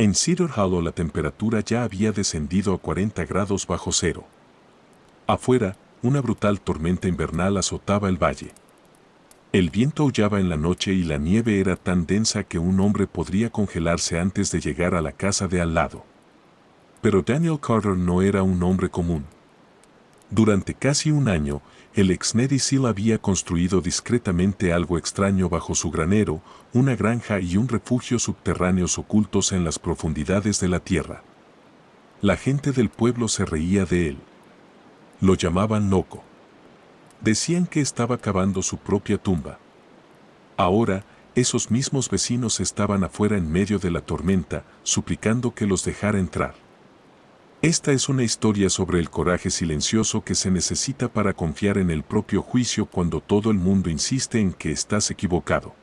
En Cedar Hollow la temperatura ya había descendido a 40 grados bajo cero. Afuera, una brutal tormenta invernal azotaba el valle. El viento aullaba en la noche y la nieve era tan densa que un hombre podría congelarse antes de llegar a la casa de al lado. Pero Daniel Carter no era un hombre común. Durante casi un año, el ex Navy SEAL había construido discretamente algo extraño bajo su granero, una granja y un refugio subterráneos ocultos en las profundidades de la tierra. La gente del pueblo se reía de él. Lo llamaban loco. Decían que estaba cavando su propia tumba. Ahora, esos mismos vecinos estaban afuera en medio de la tormenta, suplicando que los dejara entrar. Esta es una historia sobre el coraje silencioso que se necesita para confiar en el propio juicio cuando todo el mundo insiste en que estás equivocado.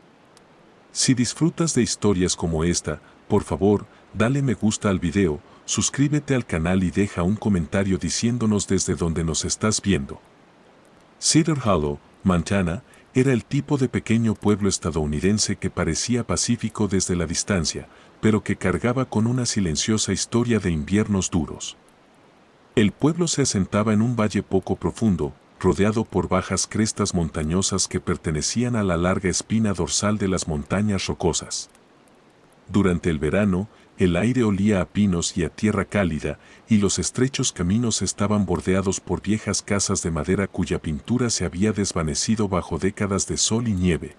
Si disfrutas de historias como esta, por favor, dale me gusta al video, suscríbete al canal y deja un comentario diciéndonos desde dónde nos estás viendo. Cedar Hollow, Montana, era el tipo de pequeño pueblo estadounidense que parecía pacífico desde la distancia, pero que cargaba con una silenciosa historia de inviernos duros. El pueblo se asentaba en un valle poco profundo, rodeado por bajas crestas montañosas que pertenecían a la larga espina dorsal de las montañas rocosas. Durante el verano, el aire olía a pinos y a tierra cálida, y los estrechos caminos estaban bordeados por viejas casas de madera cuya pintura se había desvanecido bajo décadas de sol y nieve.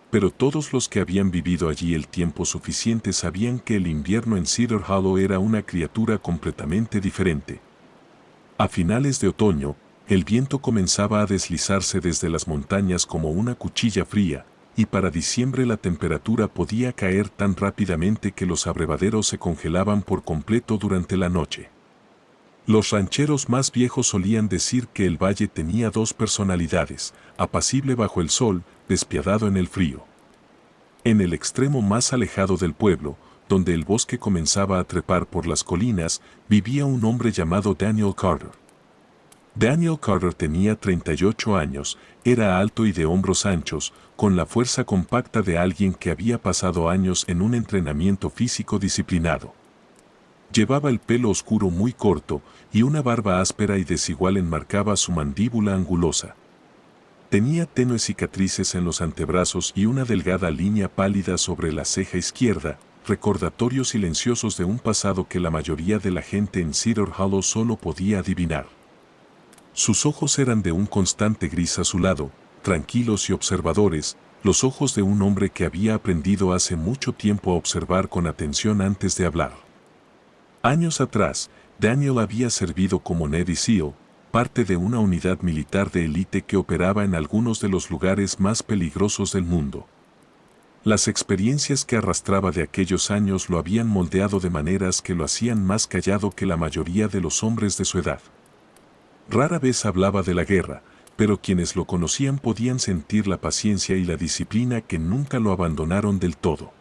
Pero todos los que habían vivido allí el tiempo suficiente sabían que el invierno en Cedar Hollow era una criatura completamente diferente. A finales de otoño, el viento comenzaba a deslizarse desde las montañas como una cuchilla fría, y para diciembre la temperatura podía caer tan rápidamente que los abrevaderos se congelaban por completo durante la noche. Los rancheros más viejos solían decir que el valle tenía dos personalidades, apacible bajo el sol, despiadado en el frío. En el extremo más alejado del pueblo, donde el bosque comenzaba a trepar por las colinas, vivía un hombre llamado Daniel Carter. Daniel Carter tenía 38 años, era alto y de hombros anchos, con la fuerza compacta de alguien que había pasado años en un entrenamiento físico disciplinado. Llevaba el pelo oscuro muy corto, y una barba áspera y desigual enmarcaba su mandíbula angulosa. Tenía tenues cicatrices en los antebrazos y una delgada línea pálida sobre la ceja izquierda, recordatorios silenciosos de un pasado que la mayoría de la gente en Cedar Hollow solo podía adivinar. Sus ojos eran de un constante gris azulado, tranquilos y observadores, los ojos de un hombre que había aprendido hace mucho tiempo a observar con atención antes de hablar. Años atrás, Daniel había servido como Navy SEAL, parte de una unidad militar de élite que operaba en algunos de los lugares más peligrosos del mundo. Las experiencias que arrastraba de aquellos años lo habían moldeado de maneras que lo hacían más callado que la mayoría de los hombres de su edad. Rara vez hablaba de la guerra, pero quienes lo conocían podían sentir la paciencia y la disciplina que nunca lo abandonaron del todo.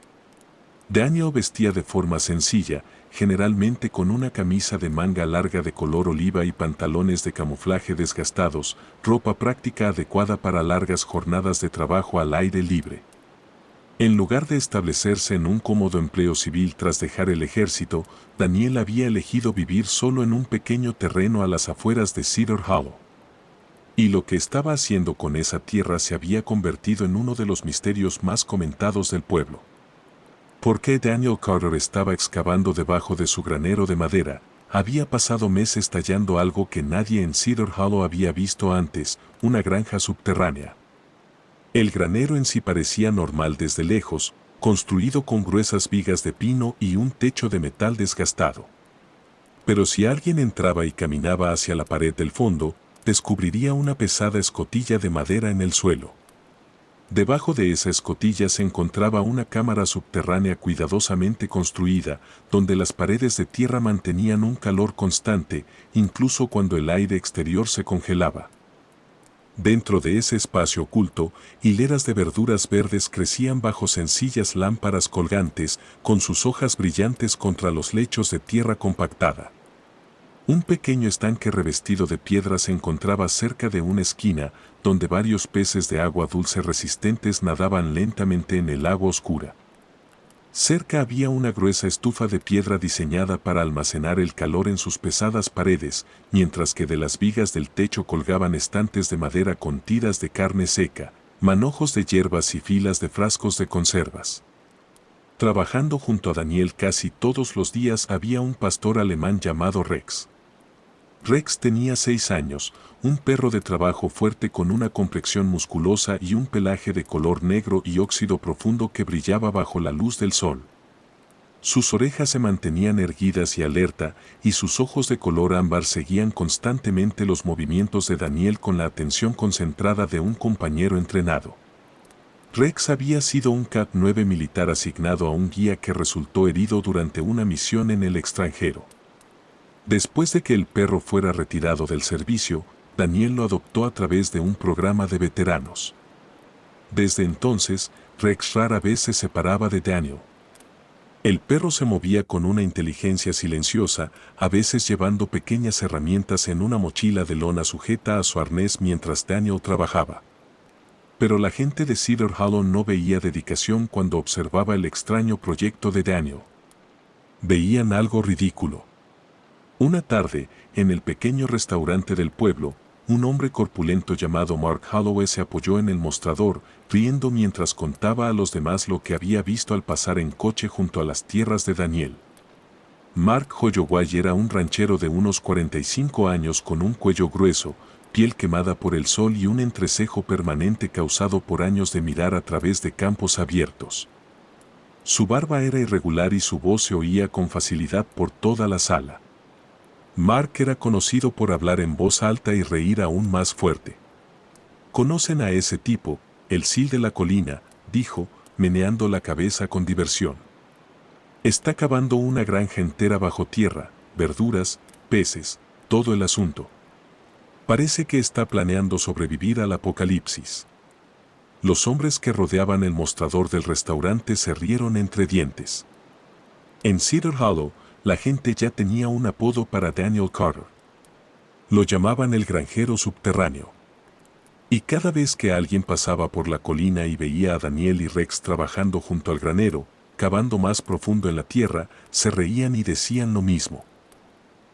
Daniel vestía de forma sencilla, generalmente con una camisa de manga larga de color oliva y pantalones de camuflaje desgastados, ropa práctica adecuada para largas jornadas de trabajo al aire libre. En lugar de establecerse en un cómodo empleo civil tras dejar el ejército, Daniel había elegido vivir solo en un pequeño terreno a las afueras de Cedar Hollow. Y lo que estaba haciendo con esa tierra se había convertido en uno de los misterios más comentados del pueblo. ¿Por qué Daniel Carter estaba excavando debajo de su granero de madera? Había pasado meses tallando algo que nadie en Cedar Hollow había visto antes, una granja subterránea. El granero en sí parecía normal desde lejos, construido con gruesas vigas de pino y un techo de metal desgastado. Pero si alguien entraba y caminaba hacia la pared del fondo, descubriría una pesada escotilla de madera en el suelo. Debajo de esa escotilla se encontraba una cámara subterránea cuidadosamente construida, donde las paredes de tierra mantenían un calor constante, incluso cuando el aire exterior se congelaba. Dentro de ese espacio oculto, hileras de verduras verdes crecían bajo sencillas lámparas colgantes, con sus hojas brillantes contra los lechos de tierra compactada. Un pequeño estanque revestido de piedra se encontraba cerca de una esquina, donde varios peces de agua dulce resistentes nadaban lentamente en el agua oscura. Cerca había una gruesa estufa de piedra diseñada para almacenar el calor en sus pesadas paredes, mientras que de las vigas del techo colgaban estantes de madera con tiras de carne seca, manojos de hierbas y filas de frascos de conservas. Trabajando junto a Daniel casi todos los días había un pastor alemán llamado Rex. Rex tenía 6 años, un perro de trabajo fuerte con una complexión musculosa y un pelaje de color negro y óxido profundo que brillaba bajo la luz del sol. Sus orejas se mantenían erguidas y alerta, y sus ojos de color ámbar seguían constantemente los movimientos de Daniel con la atención concentrada de un compañero entrenado. Rex había sido un CAT-9 militar asignado a un guía que resultó herido durante una misión en el extranjero. Después de que el perro fuera retirado del servicio, Daniel lo adoptó a través de un programa de veteranos. Desde entonces, Rex rara vez se separaba de Daniel. El perro se movía con una inteligencia silenciosa, a veces llevando pequeñas herramientas en una mochila de lona sujeta a su arnés mientras Daniel trabajaba. Pero la gente de Cedar Hollow no veía dedicación cuando observaba el extraño proyecto de Daniel. Veían algo ridículo. Una tarde, en el pequeño restaurante del pueblo, un hombre corpulento llamado Mark Holloway se apoyó en el mostrador, riendo mientras contaba a los demás lo que había visto al pasar en coche junto a las tierras de Daniel. Mark Holloway era un ranchero de unos 45 años con un cuello grueso, piel quemada por el sol y un entrecejo permanente causado por años de mirar a través de campos abiertos. Su barba era irregular y su voz se oía con facilidad por toda la sala. Mark era conocido por hablar en voz alta y reír aún más fuerte. «¿Conocen a ese tipo, el Sil de la colina?», dijo, meneando la cabeza con diversión. «Está cavando una granja entera bajo tierra, verduras, peces, todo el asunto. Parece que está planeando sobrevivir al apocalipsis». Los hombres que rodeaban el mostrador del restaurante se rieron entre dientes. En Cedar Hollow, la gente ya tenía un apodo para Daniel Carter. Lo llamaban el granjero subterráneo. Y cada vez que alguien pasaba por la colina y veía a Daniel y Rex trabajando junto al granero, cavando más profundo en la tierra, se reían y decían lo mismo.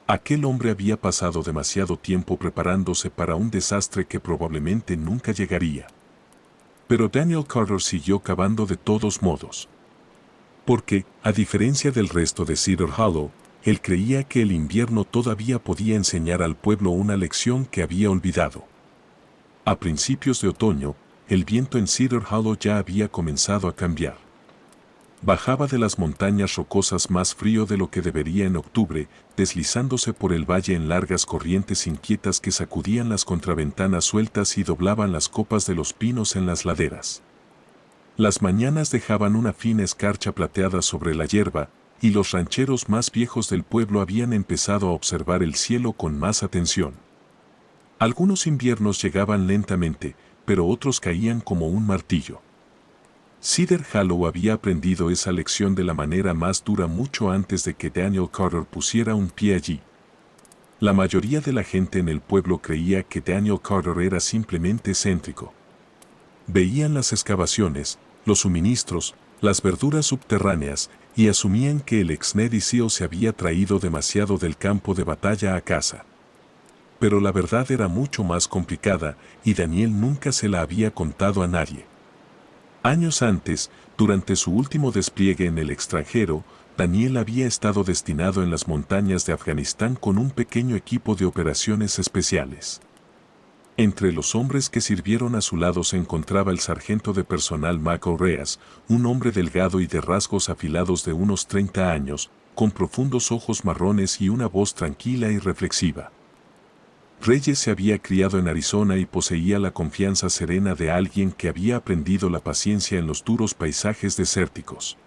Aquel hombre había pasado demasiado tiempo preparándose para un desastre que probablemente nunca llegaría. Pero Daniel Carter siguió cavando de todos modos. Porque, a diferencia del resto de Cedar Hollow, él creía que el invierno todavía podía enseñar al pueblo una lección que había olvidado. A principios de otoño, el viento en Cedar Hollow ya había comenzado a cambiar. Bajaba de las montañas rocosas más frío de lo que debería en octubre, deslizándose por el valle en largas corrientes inquietas que sacudían las contraventanas sueltas y doblaban las copas de los pinos en las laderas. Las mañanas dejaban una fina escarcha plateada sobre la hierba, y los rancheros más viejos del pueblo habían empezado a observar el cielo con más atención. Algunos inviernos llegaban lentamente, pero otros caían como un martillo. Cedar Hollow había aprendido esa lección de la manera más dura mucho antes de que Daniel Carter pusiera un pie allí. La mayoría de la gente en el pueblo creía que Daniel Carter era simplemente excéntrico. Veían las excavaciones, los suministros, las verduras subterráneas, y asumían que el ex Navy SEAL se había traído demasiado del campo de batalla a casa. Pero la verdad era mucho más complicada, y Daniel nunca se la había contado a nadie. Años antes, durante su último despliegue en el extranjero, Daniel había estado destinado en las montañas de Afganistán con un pequeño equipo de operaciones especiales. Entre los hombres que sirvieron a su lado se encontraba el sargento de personal Mac O'Reas, un hombre delgado y de rasgos afilados de unos 30 años, con profundos ojos marrones y una voz tranquila y reflexiva. Reyes se había criado en Arizona y poseía la confianza serena de alguien que había aprendido la paciencia en los duros paisajes desérticos.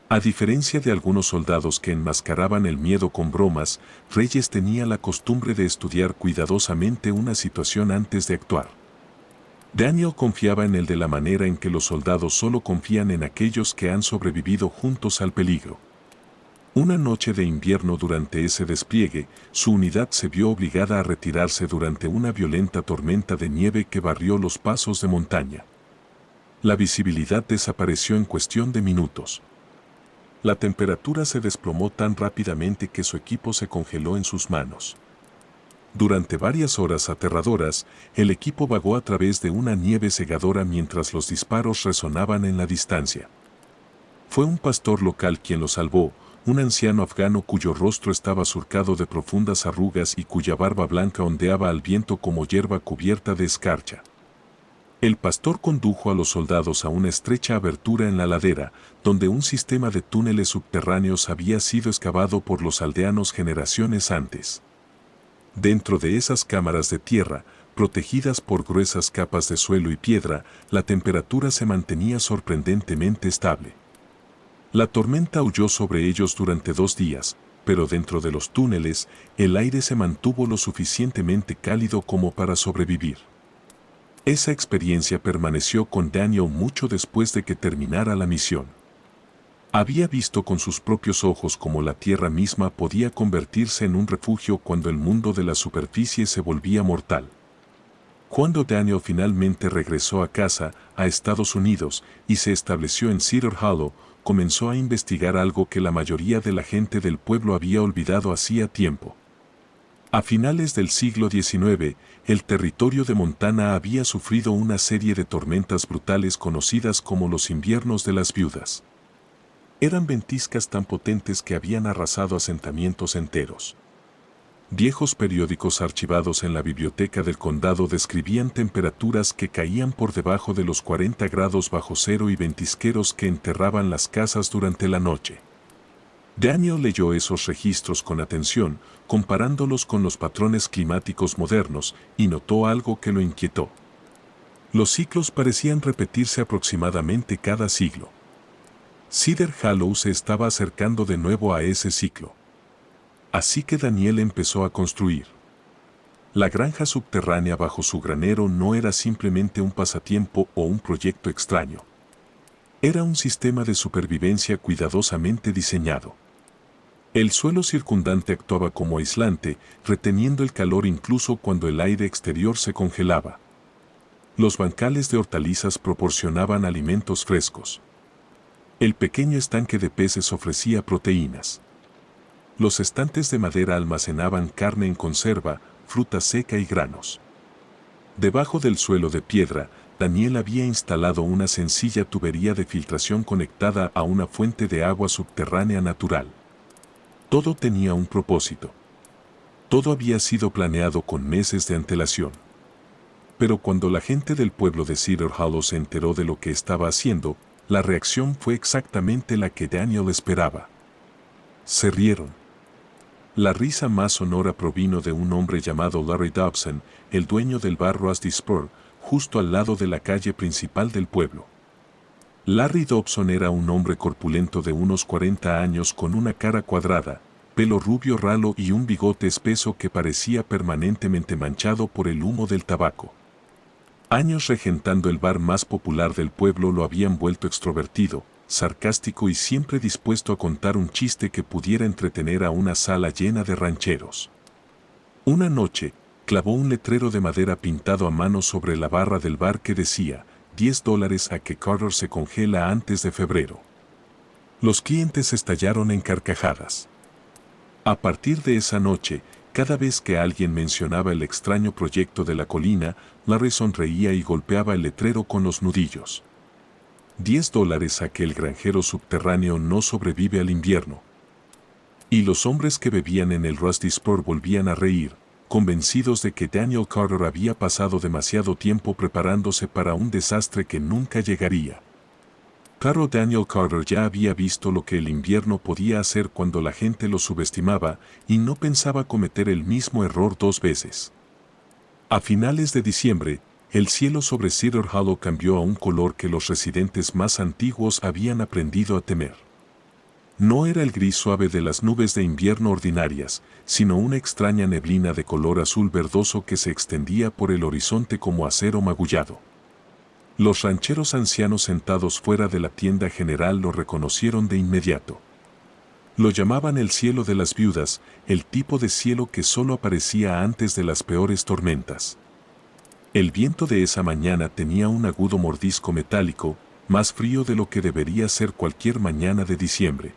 A diferencia de algunos soldados que enmascaraban el miedo con bromas, Reyes tenía la costumbre de estudiar cuidadosamente una situación antes de actuar. Daniel confiaba en él de la manera en que los soldados solo confían en aquellos que han sobrevivido juntos al peligro. Una noche de invierno durante ese despliegue, su unidad se vio obligada a retirarse durante una violenta tormenta de nieve que barrió los pasos de montaña. La visibilidad desapareció en cuestión de minutos. La temperatura se desplomó tan rápidamente que su equipo se congeló en sus manos. Durante varias horas aterradoras, el equipo vagó a través de una nieve cegadora mientras los disparos resonaban en la distancia. Fue un pastor local quien lo salvó, un anciano afgano cuyo rostro estaba surcado de profundas arrugas y cuya barba blanca ondeaba al viento como hierba cubierta de escarcha. El pastor condujo a los soldados a una estrecha abertura en la ladera, donde un sistema de túneles subterráneos había sido excavado por los aldeanos generaciones antes. Dentro de esas cámaras de tierra, protegidas por gruesas capas de suelo y piedra, la temperatura se mantenía sorprendentemente estable. La tormenta huyó sobre ellos durante 2 días, pero dentro de los túneles, el aire se mantuvo lo suficientemente cálido como para sobrevivir. Esa experiencia permaneció con Daniel mucho después de que terminara la misión. Había visto con sus propios ojos cómo la tierra misma podía convertirse en un refugio cuando el mundo de la superficie se volvía mortal. Cuando Daniel finalmente regresó a casa, a Estados Unidos, y se estableció en Cedar Hollow, comenzó a investigar algo que la mayoría de la gente del pueblo había olvidado hacía tiempo. A finales del siglo XIX, el territorio de Montana había sufrido una serie de tormentas brutales conocidas como los inviernos de las viudas. Eran ventiscas tan potentes que habían arrasado asentamientos enteros. Viejos periódicos archivados en la biblioteca del condado describían temperaturas que caían por debajo de los 40 grados bajo cero y ventisqueros que enterraban las casas durante la noche. Daniel leyó esos registros con atención, comparándolos con los patrones climáticos modernos, y notó algo que lo inquietó. Los ciclos parecían repetirse aproximadamente cada siglo. Cedar Hollow se estaba acercando de nuevo a ese ciclo. Así que Daniel empezó a construir. La granja subterránea bajo su granero no era simplemente un pasatiempo o un proyecto extraño. Era un sistema de supervivencia cuidadosamente diseñado. El suelo circundante actuaba como aislante, reteniendo el calor incluso cuando el aire exterior se congelaba. Los bancales de hortalizas proporcionaban alimentos frescos. El pequeño estanque de peces ofrecía proteínas. Los estantes de madera almacenaban carne en conserva, fruta seca y granos. Debajo del suelo de piedra, Daniel había instalado una sencilla tubería de filtración conectada a una fuente de agua subterránea natural. Todo tenía un propósito. Todo había sido planeado con meses de antelación. Pero cuando la gente del pueblo de Cedar Hollow se enteró de lo que estaba haciendo, la reacción fue exactamente la que Daniel esperaba. Se rieron. La risa más sonora provino de un hombre llamado Larry Dobson, el dueño del bar Rusty Spur, justo al lado de la calle principal del pueblo. Larry Dobson era un hombre corpulento de unos 40 años con una cara cuadrada, pelo rubio ralo y un bigote espeso que parecía permanentemente manchado por el humo del tabaco. Años regentando el bar más popular del pueblo lo habían vuelto extrovertido, sarcástico y siempre dispuesto a contar un chiste que pudiera entretener a una sala llena de rancheros. Una noche, clavó un letrero de madera pintado a mano sobre la barra del bar que decía, $10 a que Carter se congela antes de febrero. Los clientes estallaron en carcajadas. A partir de esa noche, cada vez que alguien mencionaba el extraño proyecto de la colina, Larry sonreía y golpeaba el letrero con los nudillos. $10 a que el granjero subterráneo no sobrevive al invierno. Y los hombres que bebían en el Rusty Spur volvían a reír, convencidos de que Daniel Carter había pasado demasiado tiempo preparándose para un desastre que nunca llegaría. Claro, Daniel Carter ya había visto lo que el invierno podía hacer cuando la gente lo subestimaba y no pensaba cometer el mismo error 2 veces. A finales de diciembre, el cielo sobre Cedar Hollow cambió a un color que los residentes más antiguos habían aprendido a temer. No era el gris suave de las nubes de invierno ordinarias, sino una extraña neblina de color azul verdoso que se extendía por el horizonte como acero magullado. Los rancheros ancianos sentados fuera de la tienda general lo reconocieron de inmediato. Lo llamaban el cielo de las viudas, el tipo de cielo que solo aparecía antes de las peores tormentas. El viento de esa mañana tenía un agudo mordisco metálico, más frío de lo que debería ser cualquier mañana de diciembre.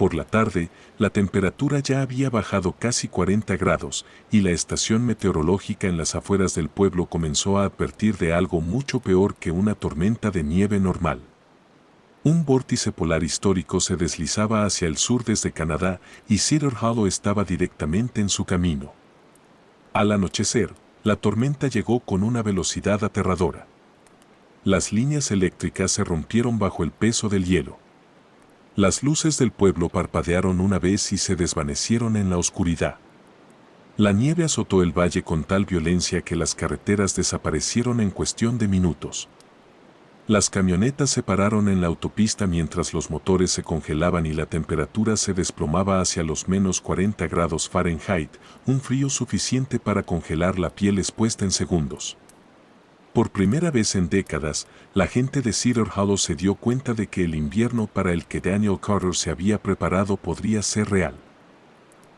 Por la tarde, la temperatura ya había bajado casi 40 grados y la estación meteorológica en las afueras del pueblo comenzó a advertir de algo mucho peor que una tormenta de nieve normal. Un vórtice polar histórico se deslizaba hacia el sur desde Canadá y Cedar Hollow estaba directamente en su camino. Al anochecer, la tormenta llegó con una velocidad aterradora. Las líneas eléctricas se rompieron bajo el peso del hielo. Las luces del pueblo parpadearon una vez y se desvanecieron en la oscuridad. La nieve azotó el valle con tal violencia que las carreteras desaparecieron en cuestión de minutos. Las camionetas se pararon en la autopista mientras los motores se congelaban y la temperatura se desplomaba hacia los menos 40 grados Fahrenheit, un frío suficiente para congelar la piel expuesta en segundos. Por primera vez en décadas, la gente de Cedar Hollow se dio cuenta de que el invierno para el que Daniel Carter se había preparado podría ser real.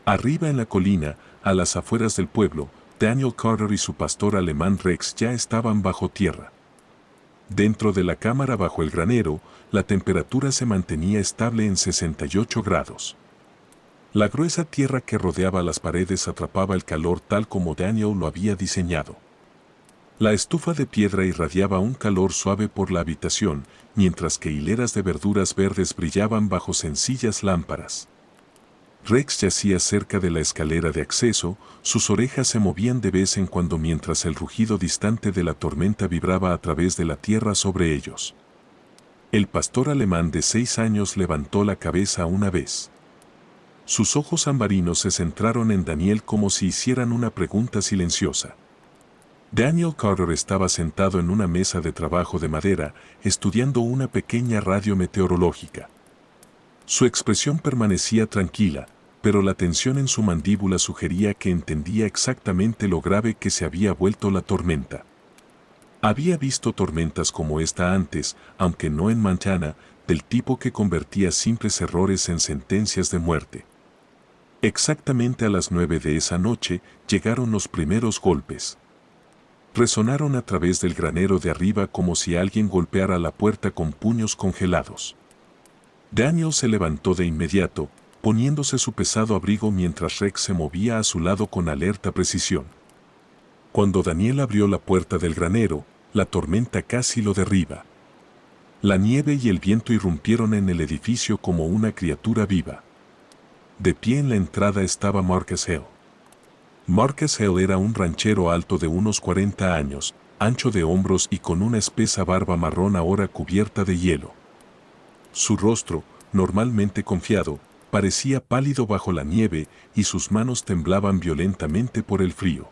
Arriba en la colina, a las afueras del pueblo, Daniel Carter y su pastor alemán Rex ya estaban bajo tierra. Dentro de la cámara bajo el granero, la temperatura se mantenía estable en 68 grados. La gruesa tierra que rodeaba las paredes atrapaba el calor tal como Daniel lo había diseñado. La estufa de piedra irradiaba un calor suave por la habitación, mientras que hileras de verduras verdes brillaban bajo sencillas lámparas. Rex yacía cerca de la escalera de acceso, sus orejas se movían de vez en cuando mientras el rugido distante de la tormenta vibraba a través de la tierra sobre ellos. El pastor alemán de 6 años levantó la cabeza una vez. Sus ojos ambarinos se centraron en Daniel como si hicieran una pregunta silenciosa. Daniel Carter estaba sentado en una mesa de trabajo de madera, estudiando una pequeña radio meteorológica. Su expresión permanecía tranquila, pero la tensión en su mandíbula sugería que entendía exactamente lo grave que se había vuelto la tormenta. Había visto tormentas como esta antes, aunque no en Montana, del tipo que convertía simples errores en sentencias de muerte. Exactamente a las 9 de esa noche llegaron los primeros golpes. Resonaron a través del granero de arriba como si alguien golpeara la puerta con puños congelados. Daniel se levantó de inmediato, poniéndose su pesado abrigo mientras Rex se movía a su lado con alerta precisión. Cuando Daniel abrió la puerta del granero, la tormenta casi lo derriba. La nieve y el viento irrumpieron en el edificio como una criatura viva. De pie en la entrada estaba Marcus Hale. Marcus Hale era un ranchero alto de unos 40 años, ancho de hombros y con una espesa barba marrón ahora cubierta de hielo. Su rostro, normalmente confiado, parecía pálido bajo la nieve y sus manos temblaban violentamente por el frío.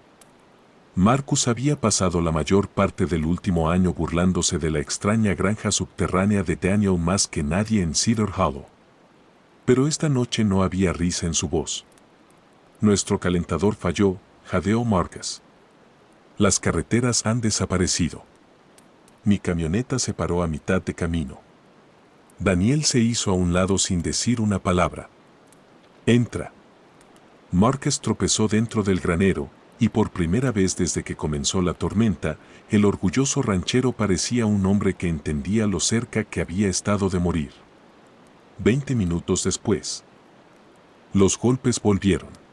Marcus había pasado la mayor parte del último año burlándose de la extraña granja subterránea de Daniel más que nadie en Cedar Hollow. Pero esta noche no había risa en su voz. Nuestro calentador falló, jadeó Marcus. Las carreteras han desaparecido. Mi camioneta se paró a mitad de camino. Daniel se hizo a un lado sin decir una palabra. Entra. Marcus tropezó dentro del granero, y por primera vez desde que comenzó la tormenta, el orgulloso ranchero parecía un hombre que entendía lo cerca que había estado de morir. 20 minutos después. Los golpes volvieron.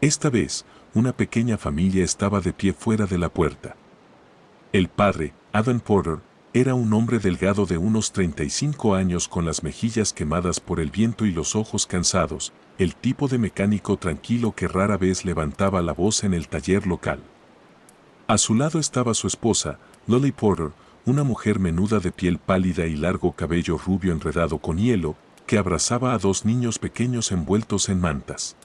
Esta vez, una pequeña familia estaba de pie fuera de la puerta. El padre, Adam Porter, era un hombre delgado de unos 35 años con las mejillas quemadas por el viento y los ojos cansados, el tipo de mecánico tranquilo que rara vez levantaba la voz en el taller local. A su lado estaba su esposa, Lily Porter, una mujer menuda de piel pálida y largo cabello rubio enredado con hielo, que abrazaba a 2 niños pequeños envueltos en mantas.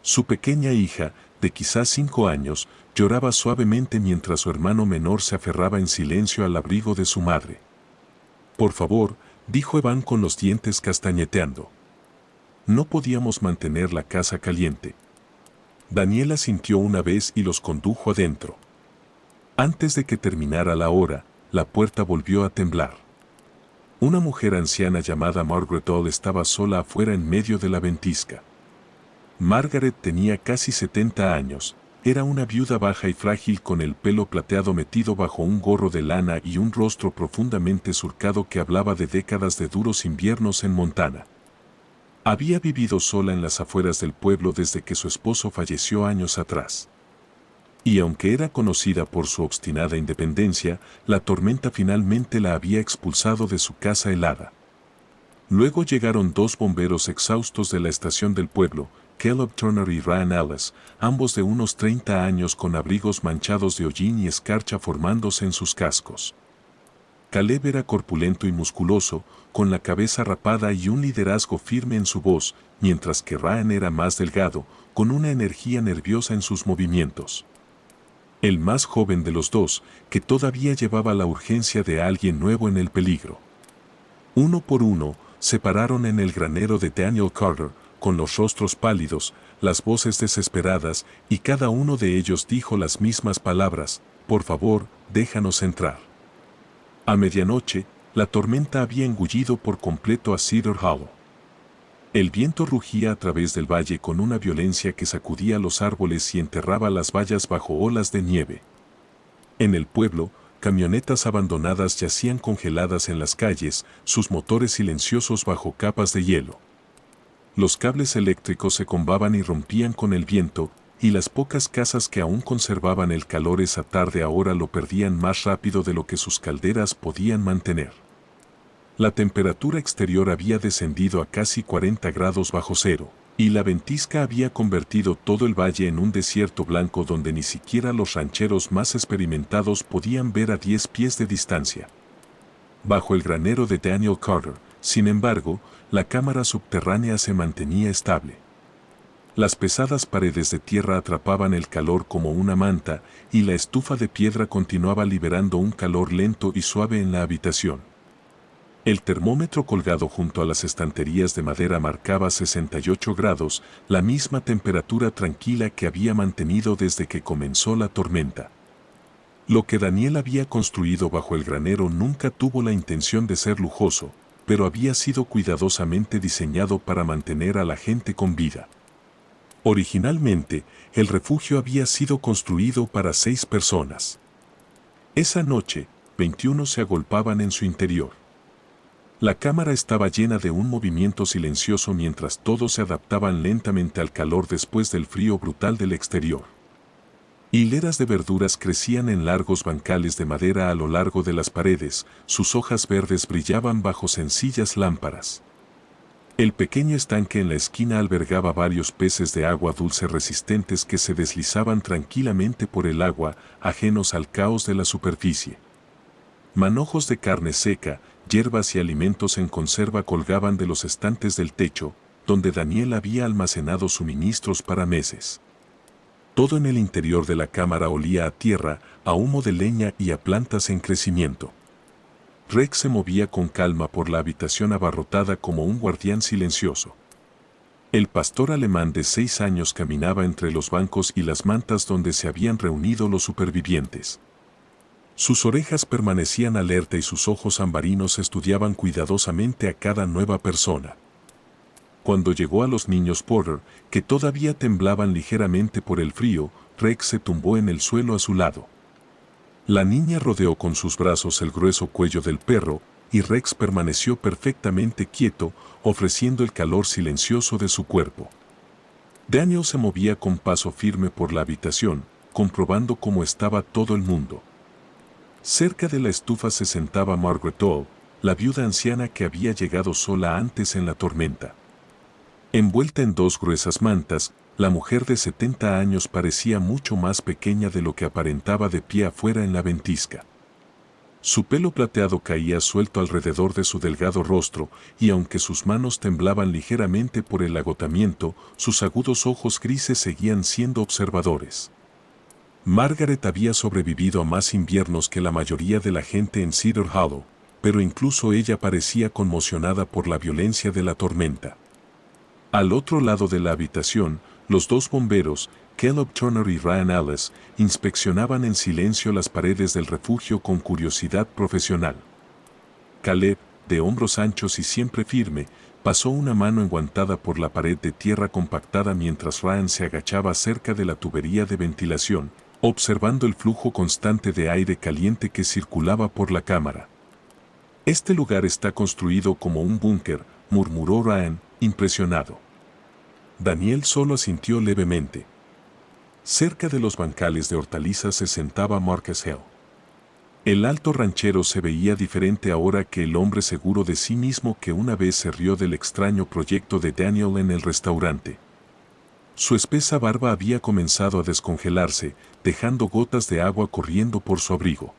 Su pequeña hija, de quizás 5 años, lloraba suavemente mientras su hermano menor se aferraba en silencio al abrigo de su madre. Por favor, dijo Evan con los dientes castañeteando. No podíamos mantener la casa caliente. Daniela sintió una vez y los condujo adentro. Antes de que terminara la hora, la puerta volvió a temblar. Una mujer anciana llamada Margaret Doll estaba sola afuera en medio de la ventisca. Margaret tenía casi 70 años, era una viuda baja y frágil con el pelo plateado metido bajo un gorro de lana y un rostro profundamente surcado que hablaba de décadas de duros inviernos en Montana. Había vivido sola en las afueras del pueblo desde que su esposo falleció años atrás. Y aunque era conocida por su obstinada independencia, la tormenta finalmente la había expulsado de su casa helada. Luego llegaron dos bomberos exhaustos de la estación del pueblo, Caleb Turner y Ryan Ellis, ambos de unos 30 años con abrigos manchados de hollín y escarcha formándose en sus cascos. Caleb era corpulento y musculoso, con la cabeza rapada y un liderazgo firme en su voz, mientras que Ryan era más delgado, con una energía nerviosa en sus movimientos. El más joven de los dos, que todavía llevaba la urgencia de alguien nuevo en el peligro. Uno por uno, se pararon en el granero de Daniel Carter, con los rostros pálidos, las voces desesperadas, y cada uno de ellos dijo las mismas palabras: «Por favor, déjanos entrar». A medianoche, la tormenta había engullido por completo a Cedar Hollow. El viento rugía a través del valle con una violencia que sacudía los árboles y enterraba las vallas bajo olas de nieve. En el pueblo, camionetas abandonadas yacían congeladas en las calles, sus motores silenciosos bajo capas de hielo. Los cables eléctricos se combaban y rompían con el viento, y las pocas casas que aún conservaban el calor esa tarde ahora lo perdían más rápido de lo que sus calderas podían mantener. La temperatura exterior había descendido a casi 40 grados bajo cero, y la ventisca había convertido todo el valle en un desierto blanco donde ni siquiera los rancheros más experimentados podían ver a 10 pies de distancia. Bajo el granero de Daniel Carter, sin embargo, la cámara subterránea se mantenía estable. Las pesadas paredes de tierra atrapaban el calor como una manta, y la estufa de piedra continuaba liberando un calor lento y suave en la habitación. El termómetro colgado junto a las estanterías de madera marcaba 68 grados, la misma temperatura tranquila que había mantenido desde que comenzó la tormenta. Lo que Daniel había construido bajo el granero nunca tuvo la intención de ser lujoso, pero había sido cuidadosamente diseñado para mantener a la gente con vida. Originalmente, el refugio había sido construido para 6 personas. Esa noche, 21 se agolpaban en su interior. La cámara estaba llena de un movimiento silencioso mientras todos se adaptaban lentamente al calor después del frío brutal del exterior. Hileras de verduras crecían en largos bancales de madera a lo largo de las paredes, sus hojas verdes brillaban bajo sencillas lámparas. El pequeño estanque en la esquina albergaba varios peces de agua dulce resistentes que se deslizaban tranquilamente por el agua, ajenos al caos de la superficie. Manojos de carne seca, hierbas y alimentos en conserva colgaban de los estantes del techo, donde Daniel había almacenado suministros para meses. Todo en el interior de la cámara olía a tierra, a humo de leña y a plantas en crecimiento. Rex se movía con calma por la habitación abarrotada como un guardián silencioso. El pastor alemán de 6 años caminaba entre los bancos y las mantas donde se habían reunido los supervivientes. Sus orejas permanecían alerta y sus ojos ambarinos estudiaban cuidadosamente a cada nueva persona. Cuando llegó a los niños Porter, que todavía temblaban ligeramente por el frío, Rex se tumbó en el suelo a su lado. La niña rodeó con sus brazos el grueso cuello del perro, y Rex permaneció perfectamente quieto, ofreciendo el calor silencioso de su cuerpo. Daniel se movía con paso firme por la habitación, comprobando cómo estaba todo el mundo. Cerca de la estufa se sentaba Margaret Doyle, la viuda anciana que había llegado sola antes en la tormenta. Envuelta en 2 gruesas mantas, la mujer de 70 años parecía mucho más pequeña de lo que aparentaba de pie afuera en la ventisca. Su pelo plateado caía suelto alrededor de su delgado rostro, y aunque sus manos temblaban ligeramente por el agotamiento, sus agudos ojos grises seguían siendo observadores. Margaret había sobrevivido a más inviernos que la mayoría de la gente en Cedar Hollow, pero incluso ella parecía conmocionada por la violencia de la tormenta. Al otro lado de la habitación, los 2 bomberos, Caleb Turner y Ryan Ellis, inspeccionaban en silencio las paredes del refugio con curiosidad profesional. Caleb, de hombros anchos y siempre firme, pasó una mano enguantada por la pared de tierra compactada mientras Ryan se agachaba cerca de la tubería de ventilación, observando el flujo constante de aire caliente que circulaba por la cámara. «Este lugar está construido como un búnker», murmuró Ryan, impresionado. Daniel solo asintió levemente. Cerca de los bancales de hortalizas se sentaba Marcus Hill. El alto ranchero se veía diferente ahora que el hombre seguro de sí mismo que una vez se rió del extraño proyecto de Daniel en el restaurante. Su espesa barba había comenzado a descongelarse, dejando gotas de agua corriendo por su abrigo.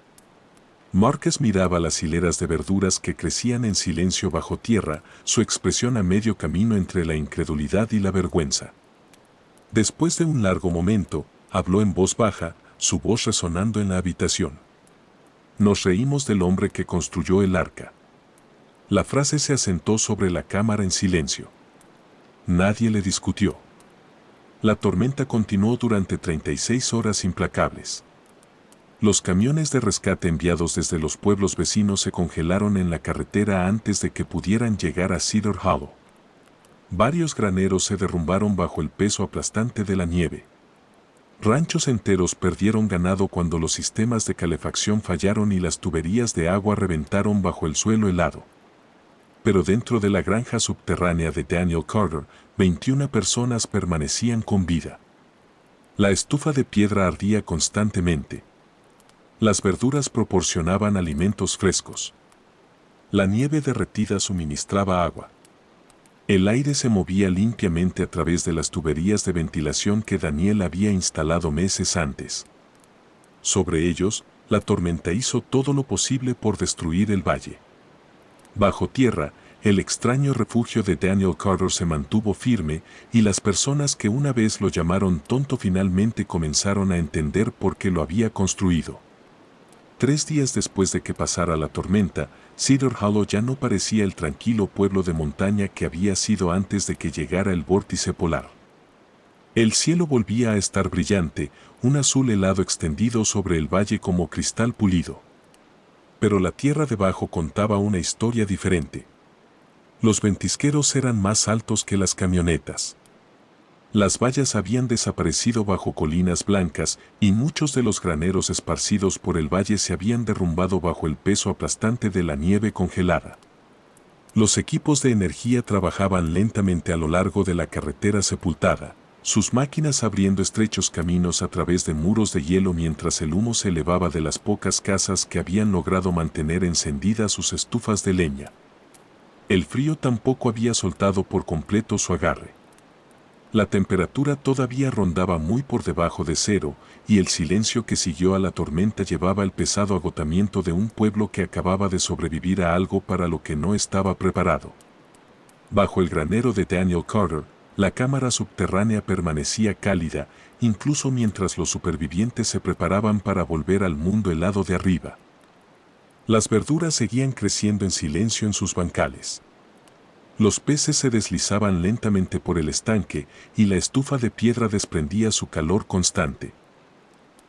Marcus miraba las hileras de verduras que crecían en silencio bajo tierra, su expresión a medio camino entre la incredulidad y la vergüenza. Después de un largo momento, habló en voz baja, su voz resonando en la habitación. Nos reímos del hombre que construyó el arca. La frase se asentó sobre la cámara en silencio. Nadie le discutió. La tormenta continuó durante 36 horas implacables. Los camiones de rescate enviados desde los pueblos vecinos se congelaron en la carretera antes de que pudieran llegar a Cedar Hollow. Varios graneros se derrumbaron bajo el peso aplastante de la nieve. Ranchos enteros perdieron ganado cuando los sistemas de calefacción fallaron y las tuberías de agua reventaron bajo el suelo helado. Pero dentro de la granja subterránea de Daniel Carter, 21 personas permanecían con vida. La estufa de piedra ardía constantemente. Las verduras proporcionaban alimentos frescos. La nieve derretida suministraba agua. El aire se movía limpiamente a través de las tuberías de ventilación que Daniel había instalado meses antes. Sobre ellos, la tormenta hizo todo lo posible por destruir el valle. Bajo tierra, el extraño refugio de Daniel Carter se mantuvo firme y las personas que una vez lo llamaron tonto finalmente comenzaron a entender por qué lo había construido. 3 días después de que pasara la tormenta, Cedar Hollow ya no parecía el tranquilo pueblo de montaña que había sido antes de que llegara el vórtice polar. El cielo volvía a estar brillante, un azul helado extendido sobre el valle como cristal pulido. Pero la tierra debajo contaba una historia diferente. Los ventisqueros eran más altos que las camionetas. Las vallas habían desaparecido bajo colinas blancas y muchos de los graneros esparcidos por el valle se habían derrumbado bajo el peso aplastante de la nieve congelada. Los equipos de energía trabajaban lentamente a lo largo de la carretera sepultada, sus máquinas abriendo estrechos caminos a través de muros de hielo mientras el humo se elevaba de las pocas casas que habían logrado mantener encendidas sus estufas de leña. El frío tampoco había soltado por completo su agarre. La temperatura todavía rondaba muy por debajo de cero, y el silencio que siguió a la tormenta llevaba el pesado agotamiento de un pueblo que acababa de sobrevivir a algo para lo que no estaba preparado. Bajo el granero de Daniel Carter, la cámara subterránea permanecía cálida, incluso mientras los supervivientes se preparaban para volver al mundo helado de arriba. Las verduras seguían creciendo en silencio en sus bancales. Los peces se deslizaban lentamente por el estanque y la estufa de piedra desprendía su calor constante.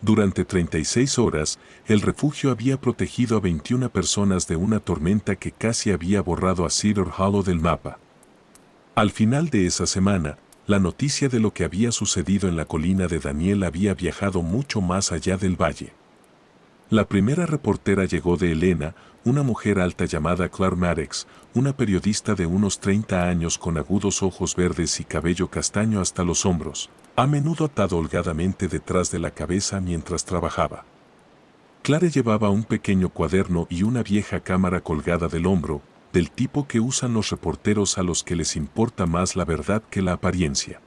Durante 36 horas, el refugio había protegido a 21 personas de una tormenta que casi había borrado a Cedar Hollow del mapa. Al final de esa semana, la noticia de lo que había sucedido en la colina de Daniel había viajado mucho más allá del valle. La primera reportera llegó de Helena, una mujer alta llamada Claire Maddox, una periodista de unos 30 años con agudos ojos verdes y cabello castaño hasta los hombros, a menudo atado holgadamente detrás de la cabeza mientras trabajaba. Claire llevaba un pequeño cuaderno y una vieja cámara colgada del hombro, del tipo que usan los reporteros a los que les importa más la verdad que la apariencia.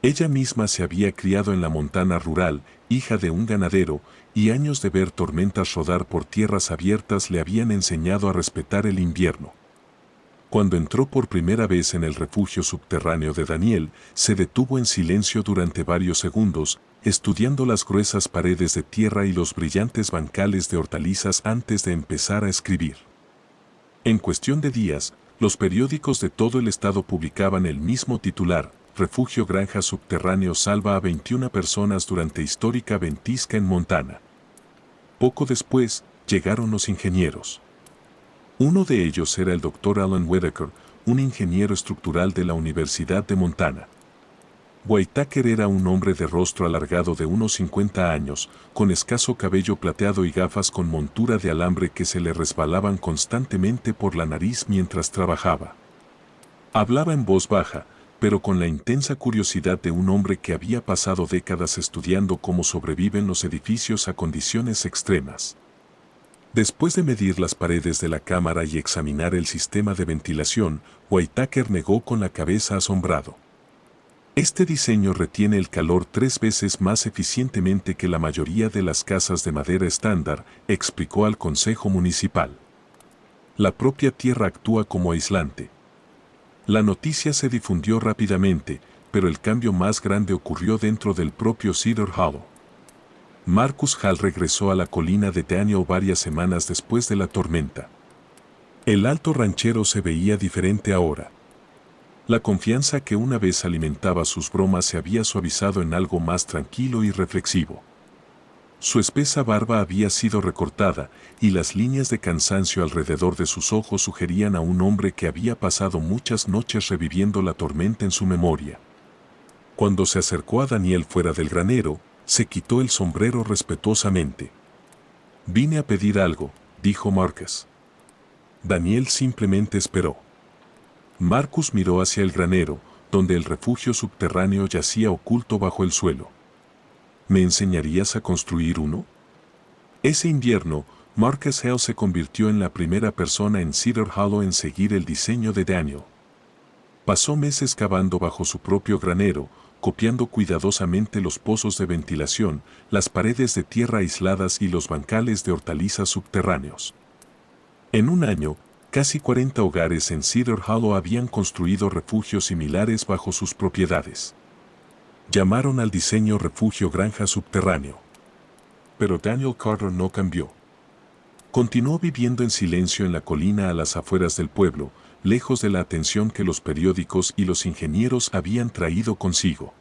Ella misma se había criado en la Montana rural, hija de un ganadero, y años de ver tormentas rodar por tierras abiertas le habían enseñado a respetar el invierno. Cuando entró por primera vez en el refugio subterráneo de Daniel, se detuvo en silencio durante varios segundos, estudiando las gruesas paredes de tierra y los brillantes bancales de hortalizas antes de empezar a escribir. En cuestión de días, los periódicos de todo el estado publicaban el mismo titular: Refugio Granja Subterráneo salva a 21 personas durante histórica ventisca en Montana. Poco después, llegaron los ingenieros. Uno de ellos era el Dr. Alan Whitaker, un ingeniero estructural de la Universidad de Montana. Whitaker era un hombre de rostro alargado de unos 50 años, con escaso cabello plateado y gafas con montura de alambre que se le resbalaban constantemente por la nariz mientras trabajaba. Hablaba en voz baja, pero con la intensa curiosidad de un hombre que había pasado décadas estudiando cómo sobreviven los edificios a condiciones extremas. Después de medir las paredes de la cámara y examinar el sistema de ventilación, Whitaker negó con la cabeza asombrado. Este diseño retiene el calor 3 veces más eficientemente que la mayoría de las casas de madera estándar, explicó al Consejo Municipal. La propia tierra actúa como aislante. La noticia se difundió rápidamente, pero el cambio más grande ocurrió dentro del propio Cedar Hollow. Marcus Hall regresó a la colina de Daniel varias semanas después de la tormenta. El alto ranchero se veía diferente ahora. La confianza que una vez alimentaba sus bromas se había suavizado en algo más tranquilo y reflexivo. Su espesa barba había sido recortada, y las líneas de cansancio alrededor de sus ojos sugerían a un hombre que había pasado muchas noches reviviendo la tormenta en su memoria. Cuando se acercó a Daniel fuera del granero, se quitó el sombrero respetuosamente. «Vine a pedir algo», dijo Marcus. Daniel simplemente esperó. Marcus miró hacia el granero, donde el refugio subterráneo yacía oculto bajo el suelo. ¿Me enseñarías a construir uno? Ese invierno, Marcus Hale se convirtió en la primera persona en Cedar Hollow en seguir el diseño de Daniel. Pasó meses cavando bajo su propio granero, copiando cuidadosamente los pozos de ventilación, las paredes de tierra aisladas y los bancales de hortalizas subterráneos. En un año, casi 40 hogares en Cedar Hollow habían construido refugios similares bajo sus propiedades. Llamaron al diseño refugio granja subterráneo. Pero Daniel Carter no cambió. Continuó viviendo en silencio en la colina a las afueras del pueblo, lejos de la atención que los periódicos y los ingenieros habían traído consigo.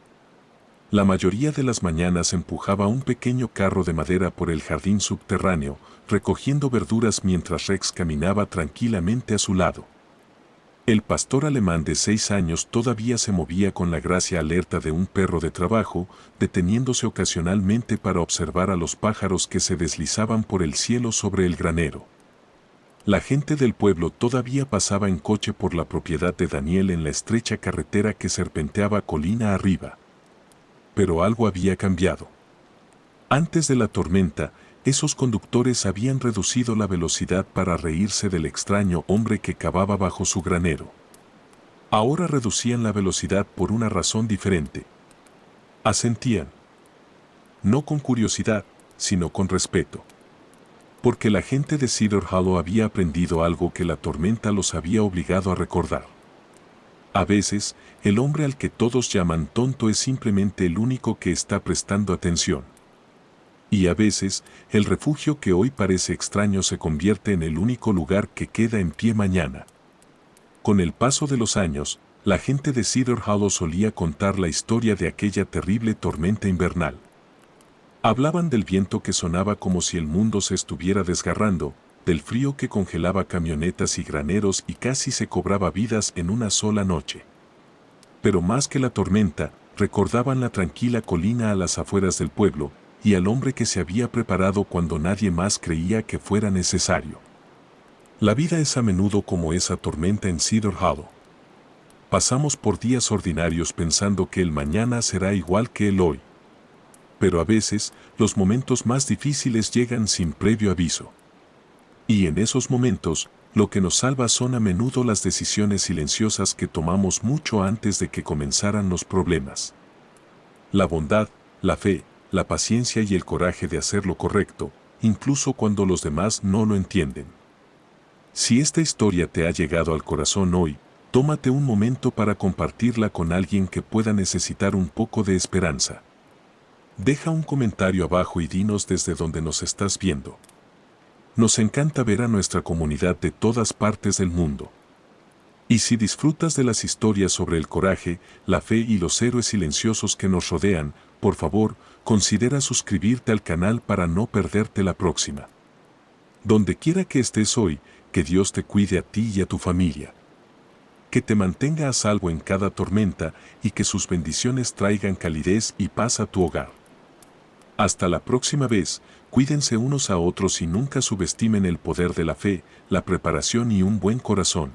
La mayoría de las mañanas empujaba un pequeño carro de madera por el jardín subterráneo, recogiendo verduras mientras Rex caminaba tranquilamente a su lado. El pastor alemán de 6 años todavía se movía con la gracia alerta de un perro de trabajo, deteniéndose ocasionalmente para observar a los pájaros que se deslizaban por el cielo sobre el granero. La gente del pueblo todavía pasaba en coche por la propiedad de Daniel en la estrecha carretera que serpenteaba colina arriba. Pero algo había cambiado. Antes de la tormenta, esos conductores habían reducido la velocidad para reírse del extraño hombre que cavaba bajo su granero. Ahora reducían la velocidad por una razón diferente. Asentían. No con curiosidad, sino con respeto. Porque la gente de Cedar Hollow había aprendido algo que la tormenta los había obligado a recordar. A veces, el hombre al que todos llaman tonto es simplemente el único que está prestando atención. Y a veces, el refugio que hoy parece extraño se convierte en el único lugar que queda en pie mañana. Con el paso de los años, la gente de Cedar Hollow solía contar la historia de aquella terrible tormenta invernal. Hablaban del viento que sonaba como si el mundo se estuviera desgarrando, del frío que congelaba camionetas y graneros y casi se cobraba vidas en una sola noche. Pero más que la tormenta, recordaban la tranquila colina a las afueras del pueblo, y al hombre que se había preparado cuando nadie más creía que fuera necesario. La vida es a menudo como esa tormenta en Cedar Hollow. Pasamos por días ordinarios pensando que el mañana será igual que el hoy. Pero a veces, los momentos más difíciles llegan sin previo aviso. Y en esos momentos, lo que nos salva son a menudo las decisiones silenciosas que tomamos mucho antes de que comenzaran los problemas. La bondad, la fe, la paciencia y el coraje de hacer lo correcto, incluso cuando los demás no lo entienden. Si esta historia te ha llegado al corazón hoy, tómate un momento para compartirla con alguien que pueda necesitar un poco de esperanza. Deja un comentario abajo y dinos desde dónde nos estás viendo. Nos encanta ver a nuestra comunidad de todas partes del mundo. Y si disfrutas de las historias sobre el coraje, la fe y los héroes silenciosos que nos rodean, por favor, considera suscribirte al canal para no perderte la próxima. Donde quiera que estés hoy, que Dios te cuide a ti y a tu familia. Que te mantenga a salvo en cada tormenta y que sus bendiciones traigan calidez y paz a tu hogar. Hasta la próxima vez, cuídense unos a otros y nunca subestimen el poder de la fe, la preparación y un buen corazón.